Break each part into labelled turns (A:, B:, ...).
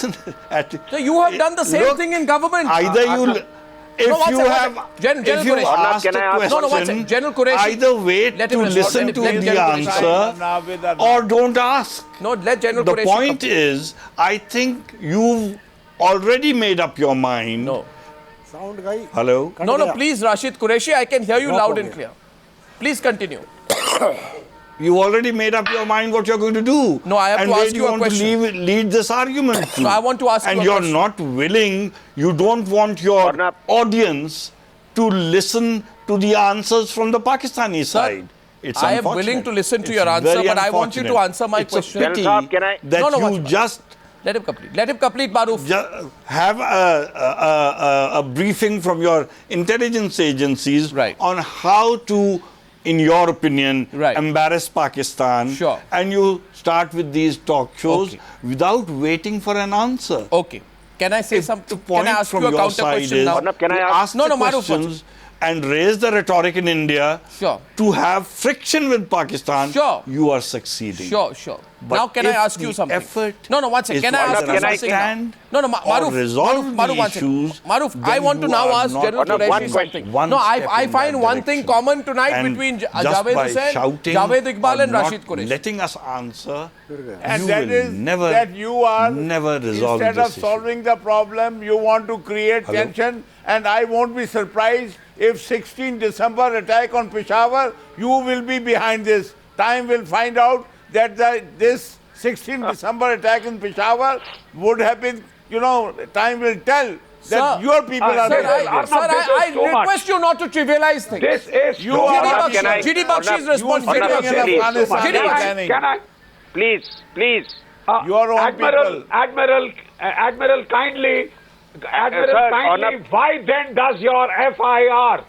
A: So you have done the same thing in government.
B: Either you... If you ask a question,
A: General Qureshi,
B: either wait to listen to the answer or don't ask.
A: No, let General
B: The
A: Qureshi
B: point is, I think you've already made up your mind.
A: No.
C: Sound guy.
B: Hello?
A: No, please, Rashid Qureshi, I can hear you loud and clear. Please continue.
B: You already made up your mind what you're going to do.
A: No, I have to ask you a question.
B: And where you want to lead this argument to.
A: No, I want to ask you a question.
B: And you're not willing, you don't want your
D: Arnab.
B: audience to listen to the answers from the Pakistani side. It's
A: I am willing to listen to your answer, but I want you to answer my question.
B: It's a pity that you just...
A: Let him complete. Let him complete, Maroof.
B: Have a briefing from your intelligence agencies on how to, in your opinion, embarrass Pakistan.
A: Sure.
B: And you start with these talk shows without waiting for an answer.
A: Okay. Can I say something? Can I ask
B: from
A: you a
B: your
A: counter
B: side
A: question
B: is
A: now?
D: Can I ask?
B: No, questions and raise the rhetoric in India to have friction with Pakistan.
A: Sure.
B: You are succeeding.
A: Sure. But now can I ask you something? No, one second. Can I ask you something now? No, Maroof, Maroof, I want to now ask General Qureshi something. No, I find one thing common tonight between Javed Hussain, Javed Iqbal and Rashid Qureshi.
B: Letting us answer,
E: and that is that you are
B: never resolve
E: instead of solving the problem, you want to create tension, and I won't be surprised if 16 December attack on Peshawar, you will be behind this. Time will find out that this 16 December attack in Peshawar would have been, time will tell that your people are behind.
A: Sir, I request you not to trivialize things.
D: This is
A: GD Bakshi's responsibility.
D: Can I? Please.
E: Your own people.
D: Admiral, kindly, why then does your FIR?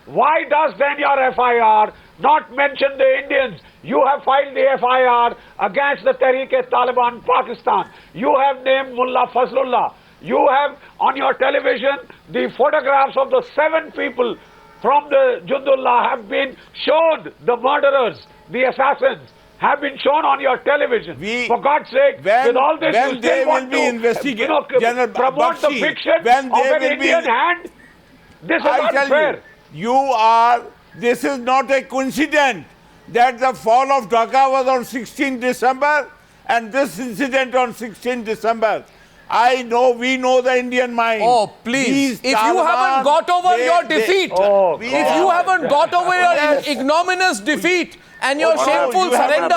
D: Why does then your FIR not mention the Indians? You have filed the FIR against the Tehreek-e-Taliban Pakistan. You have named Mullah Fazlullah. You have on your television the photographs of the 7 people from the Jundullah have been shown. The murderers, the assassins have been shown on your television. For God's sake, with all this, you still want to promote the fiction of an Indian hand? This is unfair.
E: This is not a coincidence that the fall of Dhaka was on 16 December and this incident on 16 December. We know the Indian mind.
A: Oh, please. If you haven't got over your defeat, if you haven't got over your ignominious defeat and your shameful surrender,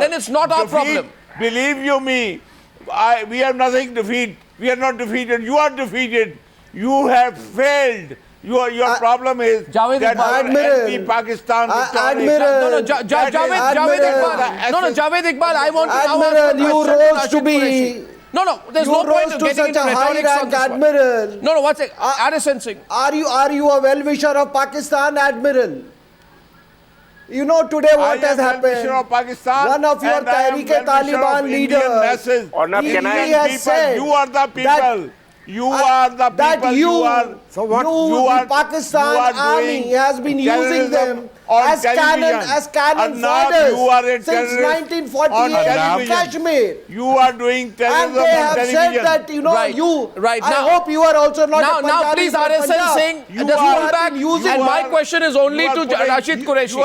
A: then it's not our problem.
E: Believe you me, we have nothing to defeat. We are not defeated. You are defeated. You have failed. Your problem is
A: Javed
E: that Pakistan
A: Javed Iqbal, I want to
C: Admiral, you rose to be...
A: No, there's no point in getting into rhetorics on this
C: Admiral.
A: one. No, what's it? Addison Singh.
C: Are you a well-wisher of Pakistan, Admiral? You know today what has happened.
E: Of Pakistan,
C: one of your Tehreek-e-Taliban leaders, he has said
E: you are the people. You are the people.
C: The Pakistan army has been using them as cannon fighters since 1948 in Kashmir.
E: You are doing terrorism.
C: And they have said that, I hope you are also not
A: Now, please, Addison Singh, just pull back. And my question is only to Rashid Qureshi.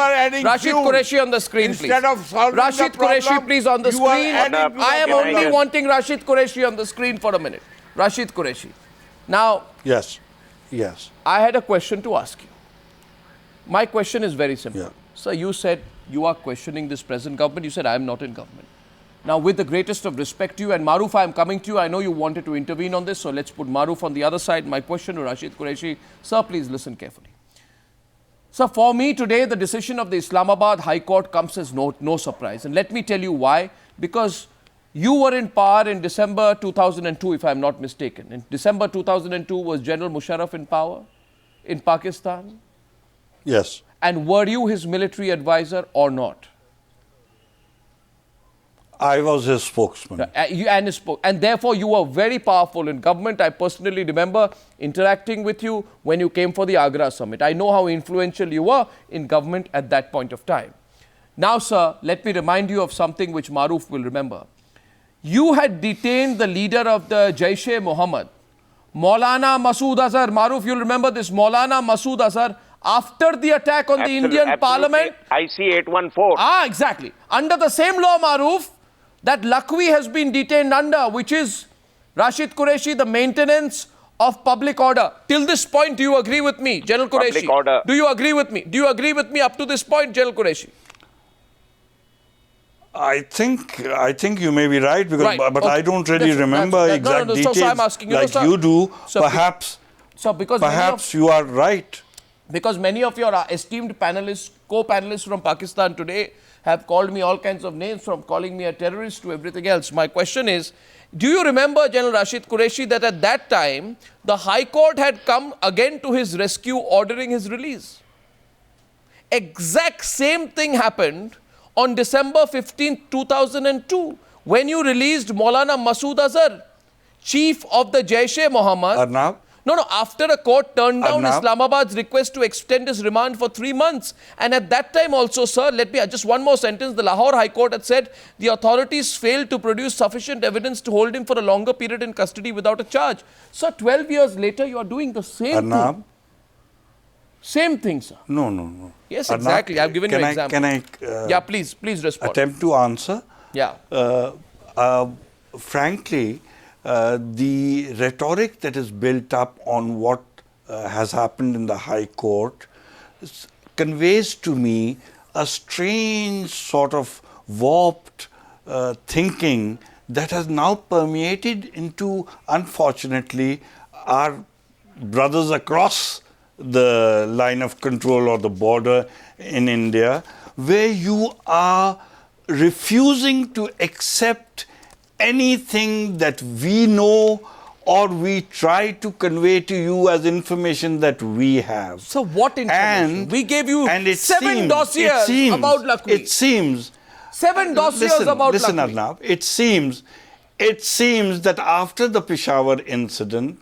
A: Rashid Qureshi on the screen, please. Rashid Qureshi, please, on the screen. I am only wanting Rashid Qureshi on the screen for a minute. Rashid Qureshi. Now,
B: yes,
A: I had a question to ask you. My question is very simple.
B: Yeah.
A: Sir, you said you are questioning this present government. You said I am not in government. Now, with the greatest of respect to you, and Maroof, I am coming to you. I know you wanted to intervene on this, so let's put Maroof on the other side. My question to Rashid Qureshi. Sir, please listen carefully. Sir, for me today, the decision of the Islamabad High Court comes as no surprise. And let me tell you why. Because you were in power in December 2002, if I am not mistaken. In December 2002, was General Musharraf in power in Pakistan?
B: Yes.
A: And were you his military advisor or not?
B: I was his spokesman.
A: And therefore, you were very powerful in government. I personally remember interacting with you when you came for the Agra summit. I know how influential you were in government at that point of time. Now, sir, let me remind you of something which Maroof will remember. you had detained the leader of the Jaish-e-Mohammed, Maulana Masood Azhar. Maroof, you'll remember this. Maulana Masood Azhar, after the attack on the Indian Parliament.
F: IC 814.
A: Exactly. Under the same law, Maroof, that Lakhvi has been detained under, which is Rashid Qureshi, the maintenance of public order. Till this point, do you agree with me, General Qureshi?
F: Public order.
A: Do you agree with me? Do you agree with me up to this point, General Qureshi?
B: I think you may be right, because but I don't really remember exact details
A: so I'm asking you,
B: like you do. Perhaps you are right.
A: Because many of your esteemed panelists, co-panelists from Pakistan today have called me all kinds of names, from calling me a terrorist to everything else. My question is, do you remember, General Rashid Qureshi, that at that time, the High Court had come again to his rescue, ordering his release? Exact same thing happened on December 15, 2002, when you released Maulana Masood Azhar, chief of the Jaish-e-Mohammed.
B: Arnab?
A: No, after a court turned down Islamabad's request to extend his remand for 3 months. And at that time also, sir, let me, just one more sentence, the Lahore High Court had said the authorities failed to produce sufficient evidence to hold him for a longer period in custody without a charge. Sir, 12 years later, you are doing the same thing. Same thing, sir.
B: No.
A: Yes, exactly. I've given you an example.
B: Can I
A: yeah, please respond.
B: Attempt to answer?
A: Yeah.
B: Frankly, the rhetoric that is built up on what has happened in the High Court conveys to me a strange sort of warped thinking that has now permeated into, unfortunately, our brothers across the line of control or the border in India, where you are refusing to accept anything that we know or we try to convey to you as information that we have.
A: So what information? We gave you 7 dossiers about Lakhvi.
B: It seems
A: 7 dossiers about
B: listen,
A: Lakhvi.
B: Arnab, it seems that after the Peshawar incident,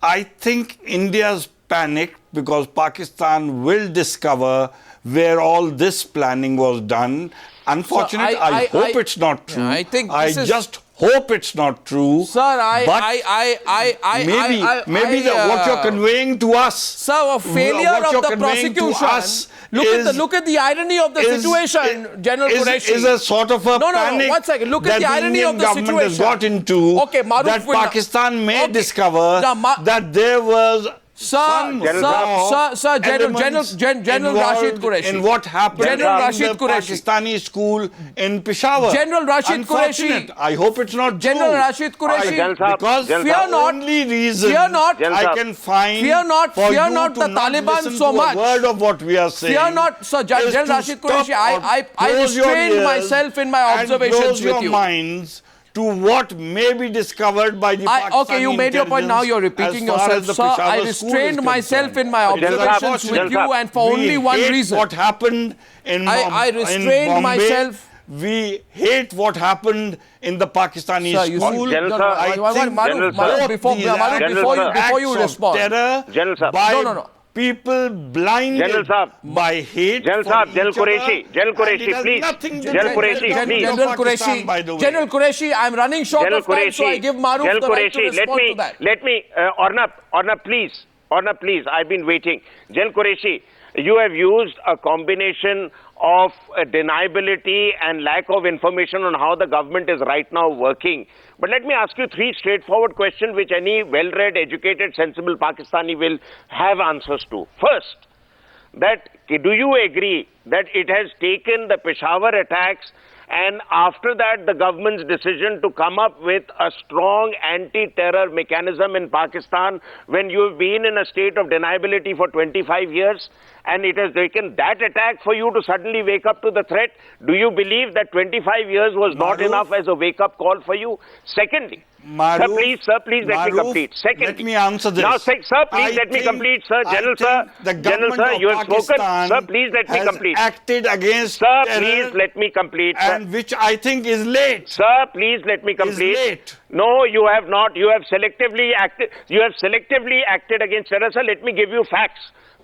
B: I think India's panicked because Pakistan will discover where all this planning was done. Unfortunately, I hope it's not true.
A: I think
B: I just hope it's not true.
A: Sir,
B: maybe what you're conveying to us,
A: sir, a failure of the prosecution. Look at the irony of the situation, General Qureshi.
B: Is a sort of a panic
A: 1 second. Look at the irony of the situation.
B: Has got into that Pakistan may discover that there was
A: General Rashid Qureshi.
B: In what happened in the Pakistani school in Peshawar.
A: General Rashid Qureshi.
B: I hope it's not
A: General Rashid Qureshi.
B: Because
A: fear not.
B: Only reason I can find
A: fear not the Taliban so much.
B: A word of what we are saying.
A: Fear not, Sir. General Rashid Qureshi. I restrained myself in my observations with you.
B: Minds to what may be discovered by the Pakistani
A: okay, you made your point, now you're repeating yourself. Sir, I restrained myself in my observations with you, and for only one reason.
B: What happened in
A: I restrained myself.
B: We hate what happened in the Pakistani school.
A: Before you respond.
B: Terror people blinded by hate.
F: General Qureshi, please. General
A: Qureshi, I'm running short of time, so I give Maroof the right to respond to that.
F: Let me, Arnab, please. Arnab, please. I've been waiting. General Qureshi, you have used a combination of deniability and lack of information on how the government is right now working. But let me ask you 3 straightforward questions which any well-read, educated, sensible Pakistani will have answers to. First, do you agree that it has taken the Peshawar attacks and after that the government's decision to come up with a strong anti-terror mechanism in Pakistan when you've been in a state of deniability for 25 years and it has taken that attack for you to suddenly wake up to the threat? Do you believe that 25 years was not enough as a wake-up call for you? Secondly, sir, please let me complete. Secondly,
B: let me answer this.
F: Now, sir, please let me complete, sir. General, sir, you have spoken. Sir, please let me complete.
B: Acted against
F: Sir, please let me complete.
B: And which I think is late.
F: Sir, please let me complete.
B: Is late.
F: No, you have not. You have selectively acted. You have selectively acted against terror, sir. Let me give you facts.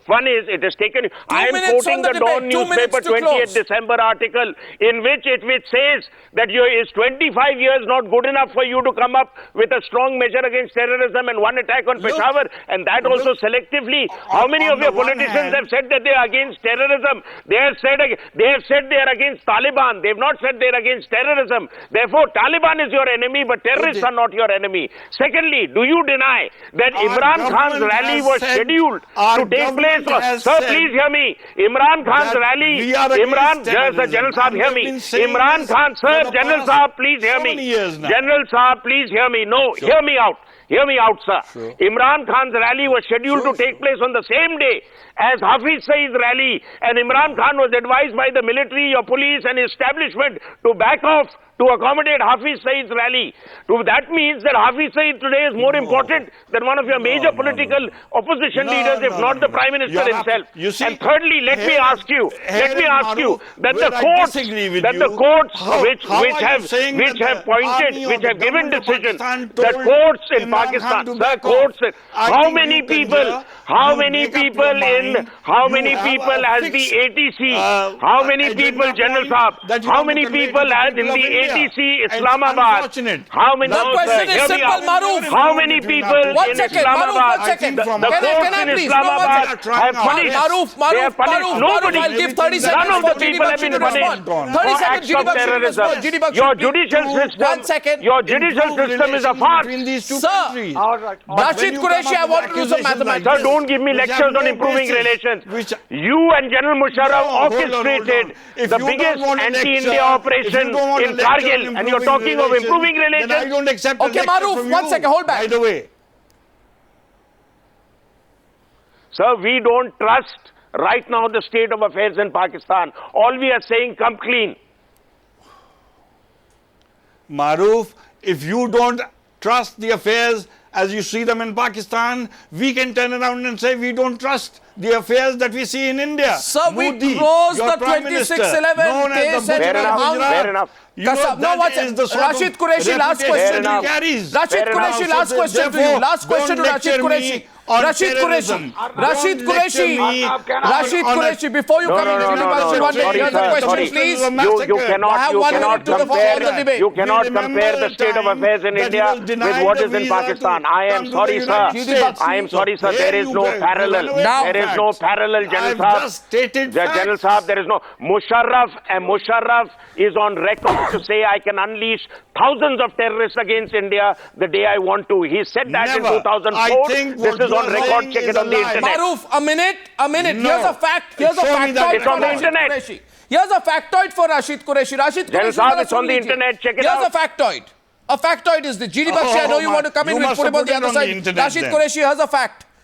F: One is, it has taken... I am quoting the Dawn newspaper 20th December article in which it says that it's 25 years not good enough for you to come up with a strong measure against terrorism and one attack on Peshawar, and that also selectively. How many of your politicians have said that they are against terrorism? They have said they are against Taliban. They have not said they are against terrorism. Therefore, Taliban is your enemy, but terrorists are not your enemy. Secondly, do you deny that Imran Khan's rally was scheduled to take place? Sir, please hear me. Imran Khan's rally, General Saab, hear me. Imran Khan, sir, General Saab, please hear me. General Saab, please hear me. No, hear me out. Hear me out, sir. Sure. Imran Khan's rally was scheduled to take place on the same day as Hafiz Saeed's rally, and Imran Khan was advised by the military or police and establishment to back off to accommodate Hafiz Saeed's rally. That means that Hafiz Saeed today is more important than one of your major political opposition leaders, if not the Prime Minister himself. And thirdly, let me ask you that the courts which have given decision, the courts in Pakistan, the courts, how many people has the ATC, how many people, General Saab, how many people has in the ATC Islamabad? How many?
A: The question is simple, Maroof.
F: How many people in Islamabad? The courts in Islamabad have punished. Nobody.
A: I'll give 30 seconds.
F: None of the people have been punished for acts of terrorism. Your judicial system is a farce.
A: Sir, Rashid Qureshi, I want to do some mathematics.
F: Sir, don't give me lectures on improving relations. You and General Musharraf orchestrated the biggest anti-India operation in Kargil, and you're talking of improving relations.
B: I don't accept.
A: Okay, Maroof, 1 second, hold back.
B: By the way,
F: sir, we don't trust right now the state of affairs in Pakistan. All we are saying, come clean.
B: Maroof, if you don't trust the affairs as you see them in Pakistan, we can turn around and say we don't trust the affairs that we see in India.
A: Sir, we closed the 2611 case.
F: Fair enough.
A: Rashid Qureshi, last question to you. Rashid Qureshi, last question to you. Last question to Rashid Qureshi. Rashid Qureshi, before you come in, here's a question, please.
F: You cannot compare the state of affairs in India with what is in Pakistan. I am sorry, sir. There is no parallel. There is no parallel, General Saab. General Saab, there is no. Musharraf is on record to say I can unleash thousands of terrorists against India the day I want to. He said that in 2004. This is on record. Check it on the internet.
A: Maroof, a minute. No. Here's a fact. Here's a factoid.
F: It's on the internet.
A: Here's a factoid for Rashid Qureshi.
F: General Saab, it's on the internet. Check it out.
A: Here's a factoid. A factoid is the GD Bakshi. I know you want to come in. We'll put him on the other side. Rashid Qureshi,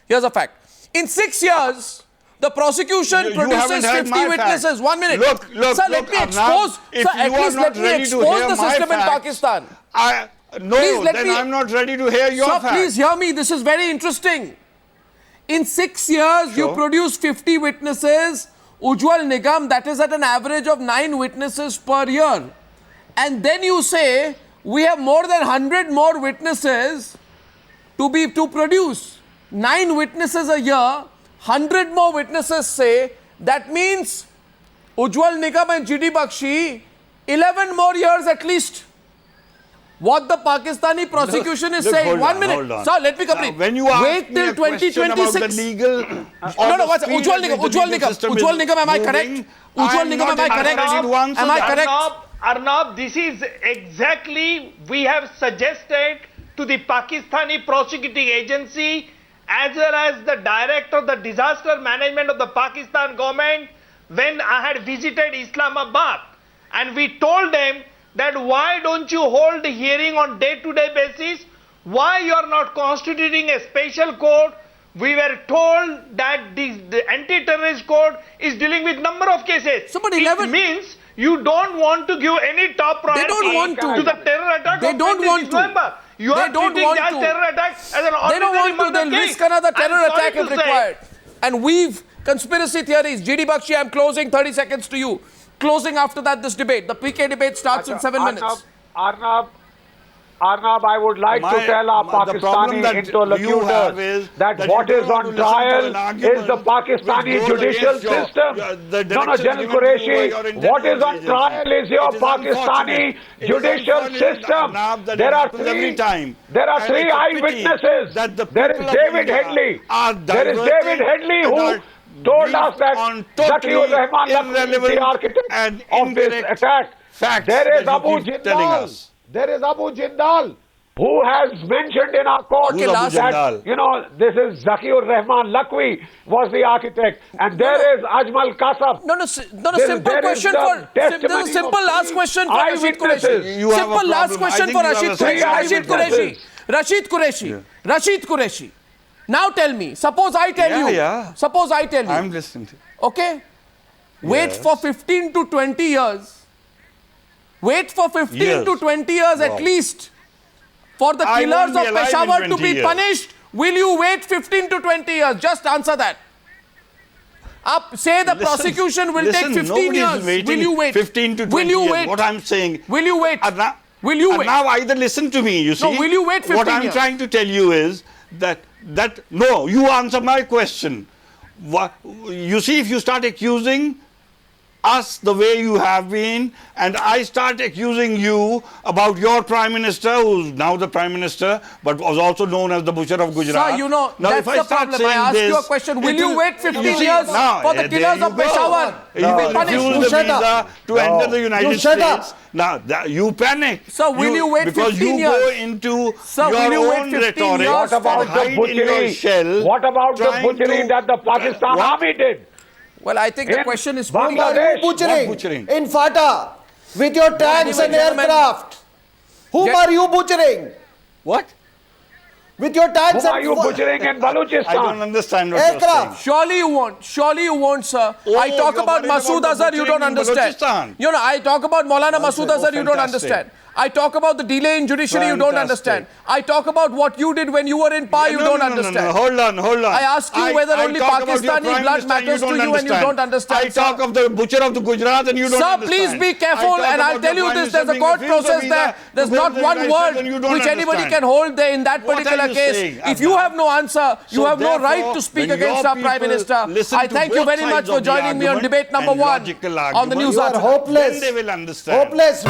A: here's a fact. In 6 years, the prosecution produces 50 witnesses. 1 minute.
B: Look,
A: sir, let me expose. Sir, at least let me expose the system in Pakistan.
B: I'm not ready to hear your facts.
A: Sir, please hear me. This is very interesting. In 6 years, you produce 50 witnesses. Ujjwal Nikam, that is at an average of 9 witnesses per year. And then you say, we have more than 100 more witnesses to produce. 9 witnesses a year, 100 more witnesses say, that means Ujjwal Nikam and GD Bakshi, 11 more years at least. What the Pakistani prosecution is saying. 1 minute. Sir, let me complete.
B: When you
A: wait till 2026. Ujjwal Nikam, am I correct? Ujjwal Nikam, am I correct? Am I correct?
G: Arnab, this is exactly we have suggested to the Pakistani prosecuting agency as well as the director of the disaster management of the Pakistan government when I had visited Islamabad, and we told them that why don't you hold a hearing on day-to-day basis? Why you are not constituting a special court? We were told that the anti-terrorist court is dealing with number of cases.
A: So, but 11
G: it means you don't want to give any top priority to the terror attack.
A: They don't want to.
G: You are treating that terror attack as an ordinary
A: They don't want to. They'll risk another terror attack if required. And we've conspiracy theories. GD Bakshi, I'm closing. 30 seconds to you. Closing after that this debate. The PK debate starts in 7 minutes.
D: Arnab, Arnab, I would like to tell our Pakistani interlocutors that what is on trial is the Pakistani judicial system. No, General Qureshi, what is on trial is your Pakistani judicial system. There are three eyewitnesses. There is David Headley. There is David Headley who told us that Zakiur Rehman Lakhvi is the architect of this attack. There is Abu Jindal. There is Abu Jindal, who has mentioned in our court that, this is Zakiur Rehman Lakhvi was the architect. And there is Ajmal Kasab.
A: Simple question for... There's a simple last question for Rashid Qureshi. Simple last question for Rashid Qureshi. Rashid Qureshi. Now tell me, suppose I tell you. Suppose I tell you.
B: I'm listening to you.
A: Okay? Wait for 15 to 20 years. Wait for 15 to 20 years at least for the killers of Peshawar to be punished. Will you wait 15 to 20 years? Just answer that. Say the prosecution will take 15 years. Will you wait?
B: 15 to 20 years. What I'm saying.
A: Will you wait? Will you wait?
B: Now either listen to me, you see.
A: No, will you wait 15 years?
B: What I'm trying to tell you is that no, you answer my question. You see, if you start accusing us the way you have been, and I start accusing you about your Prime Minister, who's now the Prime Minister, but was also known as the Butcher of Gujarat.
A: Sir, now, that's the problem. I asked you a question. Will you wait 15 years for the killers of Peshawar to be punished?
B: You refuse the visa to enter the United States. Now, you panic.
A: Sir, will you wait 15 years?
B: Because you go into your own rhetoric.
D: What about the butchery? What about the butchery that the Pakistan Army did?
A: Well, I think the question is...
C: Whom are you butchering? In Fata, with your tanks and aircraft. Whom are you butchering?
B: What?
C: With your tanks
D: Whom are you butchering in Balochistan?
B: I don't understand what you're saying.
A: Surely you won't, sir. I talk about Masood Azhar, you don't understand. I talk about Maulana Masood Azhar, you don't understand. I talk about the delay in judiciary, you don't understand. I talk about what you did when you were in PA, you don't understand.
B: Hold on.
A: I ask you whether only Pakistani blood matters to you and you don't understand.
B: I talk of the butcher of the Gujarat and you don't understand.
A: Sir, please be careful, and I'll tell you this, there's a court process there. There's not one word which anybody can hold there in that particular case. If you have no answer, you have no right to speak against our Prime Minister. I thank you very much for joining me on debate number 1 on the Newshour.
C: You are hopeless.
B: Then they will understand.
C: Hopeless.